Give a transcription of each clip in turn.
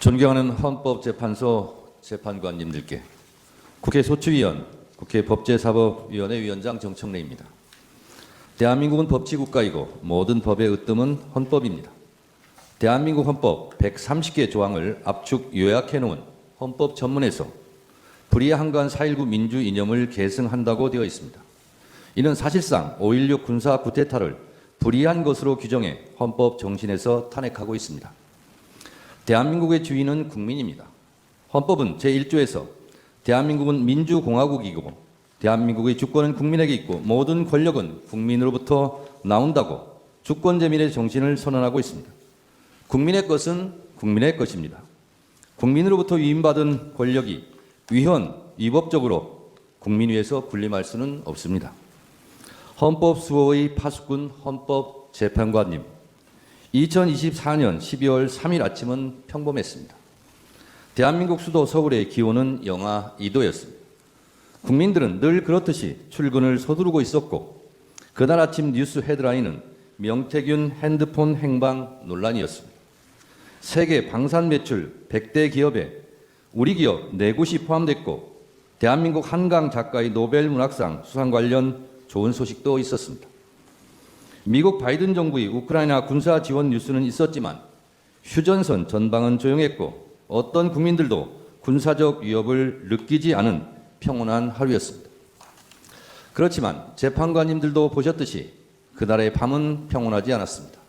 존경하는 헌법재판소 재판관님들께, 국회 소추위원, 국회 법제사법위원회 위원장 정청래입니다. 대한민국은 법치국가이고 모든 법의 으뜸은 헌법입니다. 대한민국 헌법 130개 조항을 압축 요약해 놓은 헌법 전문에서 불의한간 4.19 민주 이념을 계승한다고 되어 있습니다. 이는 사실상 5.16 군사 쿠데타를 불의한 것으로 규정해 헌법 정신에서 탄핵하고 있습니다. 대한민국의 주인은 국민입니다. 헌법은 제1조에서 대한민국은 민주공화국이고 대한민국의 주권은 국민에게 있고 모든 권력은 국민으로부터 나온다고 주권제민의 정신을 선언하고 있습니다. 국민의 것은 국민의 것입니다. 국민으로부터 위임받은 권력이 위헌, 위법적으로 국민 위에서 군림할 수는 없습니다. 헌법 수호의 파수꾼 헌법재판관님, 2024년 12월 3일 아침은 평범했습니다. 대한민국 수도 서울의 기온은 영하 2도였습니다. 국민들은 늘 그렇듯이 출근을 서두르고 있었고 그날 아침 뉴스 헤드라인은 명태균 핸드폰 행방 논란이었습니다. 세계 방산 매출 100대 기업에 우리 기업 4곳이 포함됐고 대한민국 한강 작가의 노벨 문학상 수상 관련 좋은 소식도 있었습니다. 미국 바이든 정부의 우크라이나 군사 지원 뉴스는 있었지만 휴전선 전방은 조용했고 어떤 국민들도 군사적 위협을 느끼지 않은 평온한 하루였습니다. 그렇지만 재판관님들도 보셨듯이 그날의 밤은 평온하지 않았습니다.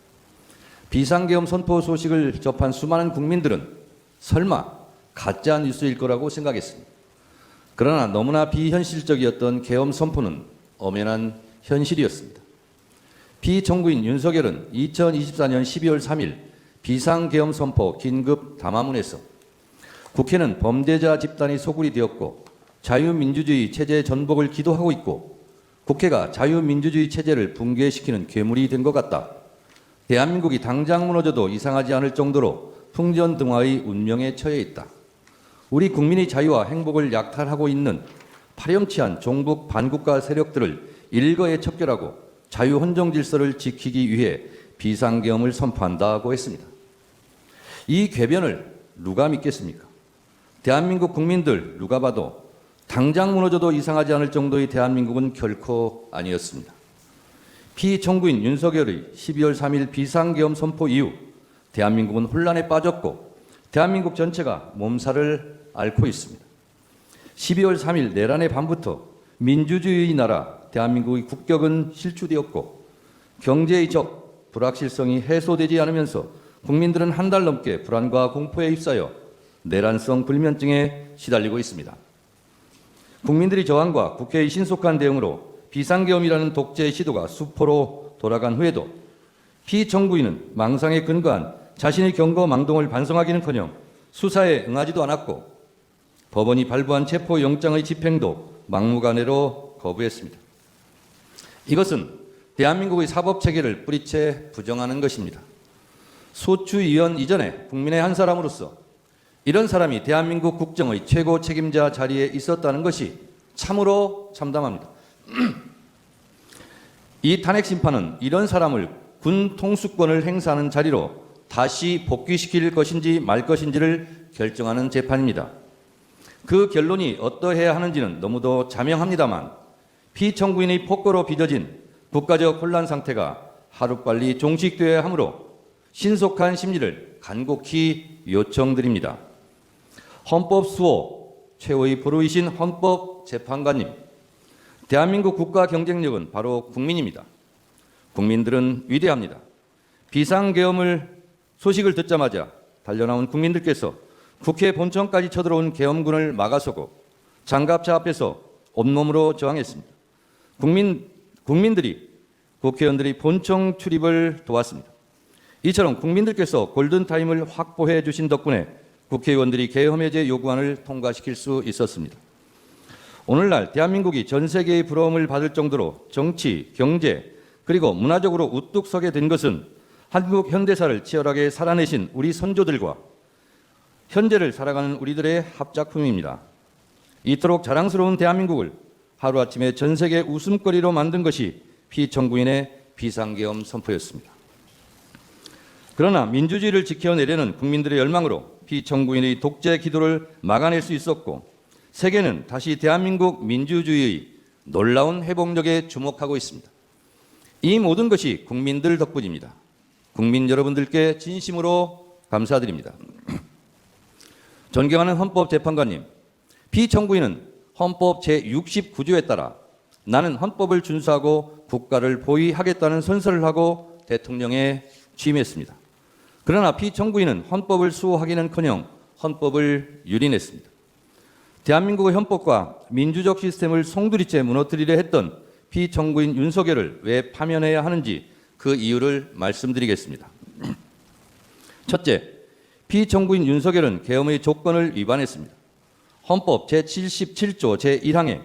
비상계엄 선포 소식을 접한 수많은 국민들은 설마 가짜 뉴스일 거라고 생각했습니다. 그러나 너무나 비현실적이었던 계엄 선포는 엄연한 현실이었습니다. 피청구인 윤석열은 2024년 12월 3일 비상계엄 선포 긴급 담화문에서 국회는 범죄자 집단이 소굴이 되었고 자유민주주의 체제 전복을 기도하고 있고 국회가 자유민주주의 체제를 붕괴시키는 괴물이 된 것 같다. 대한민국이 당장 무너져도 이상하지 않을 정도로 풍전등화의 운명에 처해 있다. 우리 국민의 자유와 행복을 약탈하고 있는 파렴치한 종북 반국가 세력들을 일거에 척결하고 자유헌정 질서를 지키기 위해 비상계엄을 선포한다고 했습니다. 이 궤변을 누가 믿겠습니까? 대한민국 국민들 누가 봐도 당장 무너져도 이상하지 않을 정도의 대한민국은 결코 아니었습니다. 피청구인 윤석열의 12월 3일 비상계엄 선포 이후 대한민국은 혼란에 빠졌고 대한민국 전체가 몸살을 앓고 있습니다. 12월 3일 내란의 밤부터 민주주의의 나라 대한민국의 국격은 실추되었고 경제의 적, 불확실성이 해소되지 않으면서 국민들은 한 달 넘게 불안과 공포에 휩싸여 내란성 불면증에 시달리고 있습니다. 국민들의 저항과 국회의 신속한 대응으로 비상계엄이라는 독재 시도가 수포로 돌아간 후에도 피청구인은 망상에 근거한 자신의 경거망동을 반성하기는커녕 수사에 응하지도 않았고 법원이 발부한 체포영장의 집행도 막무가내로 거부했습니다. 이것은 대한민국의 사법체계를 뿌리채 부정하는 것입니다. 소추위원 이전에 국민의 한 사람으로서 이런 사람이 대한민국 국정의 최고 책임자 자리에 있었다는 것이 참으로 참담합니다. 이 탄핵 심판은 이런 사람을 군 통수권을 행사하는 자리로 다시 복귀시킬 것인지 말 것인지를 결정하는 재판입니다. 그 결론이 어떠해야 하는지는 너무도 자명합니다만 피청구인의 폭거로 빚어진 국가적 혼란 상태가 하루빨리 종식되어야 하므로 신속한 심리를 간곡히 요청드립니다. 헌법 수호 최고의 보루이신 헌법재판관님, 대한민국 국가 경쟁력은 바로 국민입니다. 국민들은 위대합니다. 비상계엄을 소식을 듣자마자 달려나온 국민들께서 국회 본청까지 쳐들어온 계엄군을 막아서고 장갑차 앞에서 온몸으로 저항했습니다. 국민들이 국회의원들이 본청 출입을 도왔습니다. 이처럼 국민들께서 골든타임을 확보해 주신 덕분에 국회의원들이 계엄 해제 요구안을 통과시킬 수 있었습니다. 오늘날 대한민국이 전 세계의 부러움을 받을 정도로 정치, 경제, 그리고 문화적으로 우뚝 서게 된 것은 한국 현대사를 치열하게 살아내신 우리 선조들과 현재를 살아가는 우리들의 합작품입니다. 이토록 자랑스러운 대한민국을 하루아침에 전 세계 웃음거리로 만든 것이 피청구인의 비상계엄 선포였습니다. 그러나 민주주의를 지켜내려는 국민들의 열망으로 피청구인의 독재 기도를 막아낼 수 있었고 세계는 다시 대한민국 민주주의의 놀라운 회복력에 주목하고 있습니다. 이 모든 것이 국민들 덕분입니다. 국민 여러분들께 진심으로 감사드립니다. 존경하는 헌법재판관님, 피청구인은 헌법 제69조에 따라 나는 헌법을 준수하고 국가를 보위하겠다는 선서를 하고 대통령에 취임했습니다. 그러나 피청구인은 헌법을 수호하기는커녕 헌법을 유린했습니다. 대한민국의 헌법과 민주적 시스템을 송두리째 무너뜨리려 했던 피청구인 윤석열을 왜 파면해야 하는지 그 이유를 말씀드리겠습니다. 첫째, 피청구인 윤석열은 계엄의 조건을 위반했습니다. 헌법 제77조 제1항에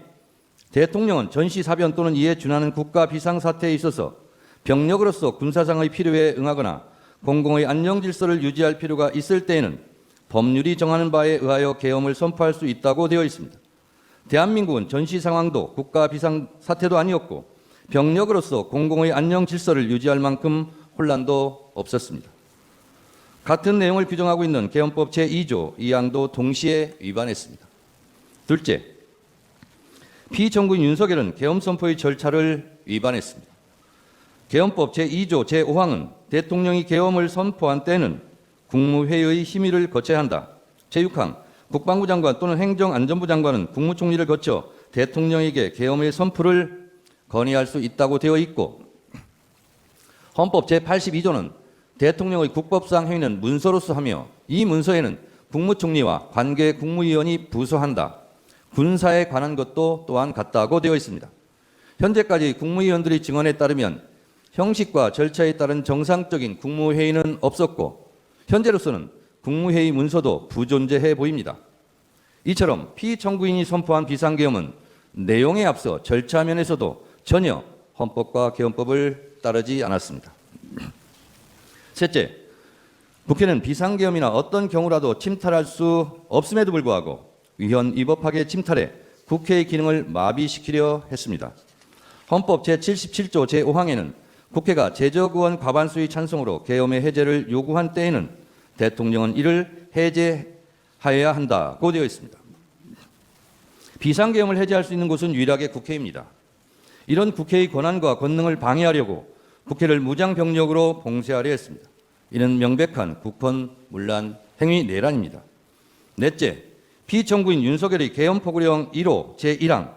대통령은 전시사변 또는 이에 준하는 국가 비상사태에 있어서 병력으로서 군사상의 필요에 응하거나 공공의 안녕 질서를 유지할 필요가 있을 때에는 법률이 정하는 바에 의하여 계엄을 선포할 수 있다고 되어 있습니다. 대한민국은 전시 상황도 국가 비상사태도 아니었고 병력으로서 공공의 안녕 질서를 유지할 만큼 혼란도 없었습니다. 같은 내용을 규정하고 있는 계엄법 제2조 2항도 동시에 위반했습니다. 둘째, 피청구인 윤석열은 계엄 선포의 절차를 위반했습니다. 계엄법 제2조 제5항은 대통령이 계엄을 선포한 때는 국무회의의 심의를 거쳐야 한다. 제6항, 국방부 장관 또는 행정안전부 장관은 국무총리를 거쳐 대통령에게 계엄의 선포를 건의할 수 있다고 되어 있고 헌법 제82조는 대통령의 국법상 행위는 문서로서 하며 이 문서에는 국무총리와 관계 국무위원이 부서한다. 군사에 관한 것도 또한 같다고 되어 있습니다. 현재까지 국무위원들의 증언에 따르면 형식과 절차에 따른 정상적인 국무회의는 없었고 현재로서는 국무회의 문서도 부존재해 보입니다. 이처럼 피청구인이 선포한 비상계엄은 내용에 앞서 절차 면에서도 전혀 헌법과 계엄법을 따르지 않았습니다. 셋째, 국회는 비상계엄이나 어떤 경우라도 침탈할 수 없음에도 불구하고 위헌위법하게 침탈해 국회의 기능을 마비시키려 했습니다. 헌법 제77조 제5항에는 국회가 제적의원 과반수의 찬성으로 계엄의 해제를 요구한 때에는 대통령은 이를 해제하여야 한다고 되어 있습니다. 비상계엄을 해제할 수 있는 곳은 유일하게 국회입니다. 이런 국회의 권한과 권능을 방해하려고 국회를 무장병력으로 봉쇄하려 했습니다. 이는 명백한 국헌문란 행위 내란입니다. 넷째, 피청구인 윤석열의 계엄포고령 1호 제1항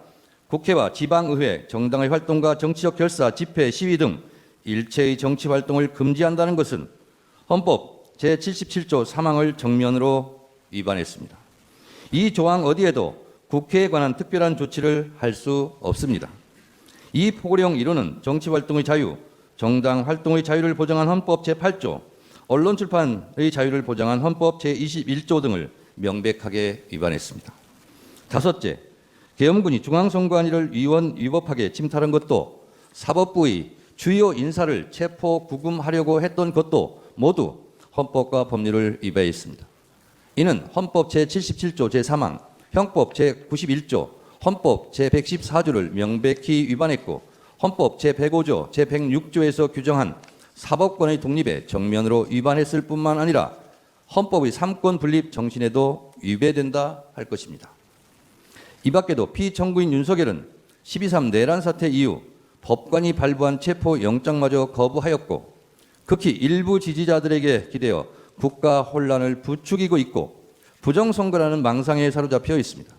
국회와 지방의회, 정당의 활동과 정치적 결사, 집회, 시위 등 일체의 정치활동을 금지한다는 것은 헌법 제77조 3항을 정면으로 위반했습니다. 이 조항 어디에도 국회에 관한 특별한 조치를 할 수 없습니다. 이 포고령 1호는 정치활동의 자유, 정당 활동의 자유를 보장한 헌법 제8조, 언론 출판의 자유를 보장한 헌법 제21조 등을 명백하게 위반했습니다. 다섯째, 계엄군이 중앙선관위를 위헌위법하게 침탈한 것도 사법부의 주요 인사를 체포 구금하려고 했던 것도 모두 헌법과 법률을 위반했습니다. 이는 헌법 제77조 제3항, 형법 제91조, 헌법 제114조를 명백히 위반했고 헌법 제105조, 제106조에서 규정한 사법권의 독립에 정면으로 위반했을 뿐만 아니라 헌법의 삼권 분립 정신에도 위배된다 할 것입니다. 이 밖에도 피청구인 윤석열은 12.3 내란 사태 이후 법관이 발부한 체포 영장마저 거부하였고 극히 일부 지지자들에게 기대어 국가 혼란을 부추기고 있고 부정선거라는 망상에 사로잡혀 있습니다.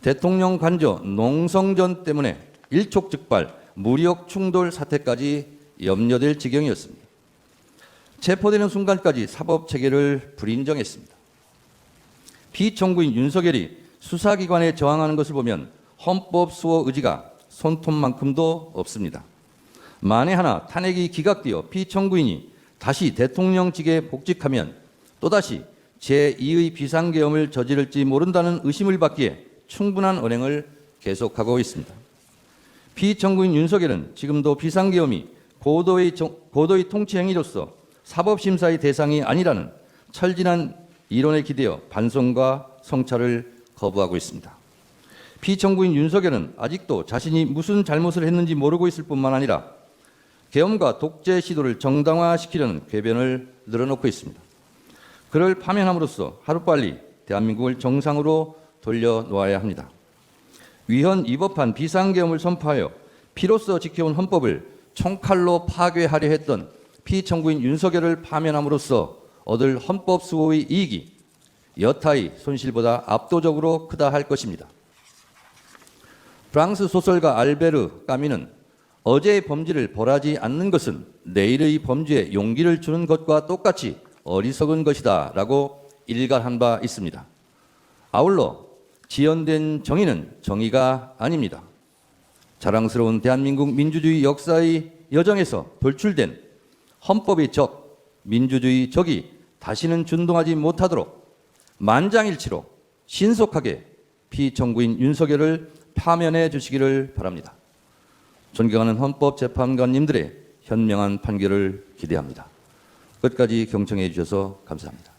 대통령 관저 농성전 때문에 일촉즉발 무력 충돌 사태까지 염려될 지경이었습니다. 체포되는 순간까지 사법체계를 불인정했습니다. 피청구인 윤석열이 수사기관에 저항하는 것을 보면 헌법 수호 의지가 손톱만큼도 없습니다. 만에 하나 탄핵이 기각되어 피청구인이 다시 대통령직에 복직하면 또다시 제2의 비상계엄을 저지를지 모른다는 의심을 받기에 충분한 언행을 계속하고 있습니다. 피청구인 윤석열은 지금도 비상계엄이 고도의 통치행위로서 사법심사의 대상이 아니라는 철진한 이론에 기대어 반성과 성찰을 거부하고 있습니다. 피청구인 윤석열은 아직도 자신이 무슨 잘못을 했는지 모르고 있을 뿐만 아니라 계엄과 독재 시도를 정당화시키려는 궤변을 늘어놓고 있습니다. 그를 파면함으로써 하루빨리 대한민국을 정상으로 돌려놓아야 합니다. 위헌 위법한 비상계엄을 선포하여 피로써 지켜온 헌법을 총칼로 파괴하려 했던 피청구인 윤석열을 파면함으로써 얻을 헌법 수호의 이익이 여타의 손실보다 압도적으로 크다 할 것입니다. 프랑스 소설가 알베르 까미는 어제의 범죄를 벌하지 않는 것은 내일의 범죄에 용기를 주는 것과 똑같이 어리석은 것이다 라고 일갈한 바 있습니다. 아울러 지연된 정의는 정의가 아닙니다. 자랑스러운 대한민국 민주주의 역사의 여정에서 돌출된 헌법의 적, 민주주의 적이 다시는 준동하지 못하도록 만장일치로 신속하게 피청구인 윤석열을 파면해 주시기를 바랍니다. 존경하는 헌법재판관님들의 현명한 판결을 기대합니다. 끝까지 경청해 주셔서 감사합니다.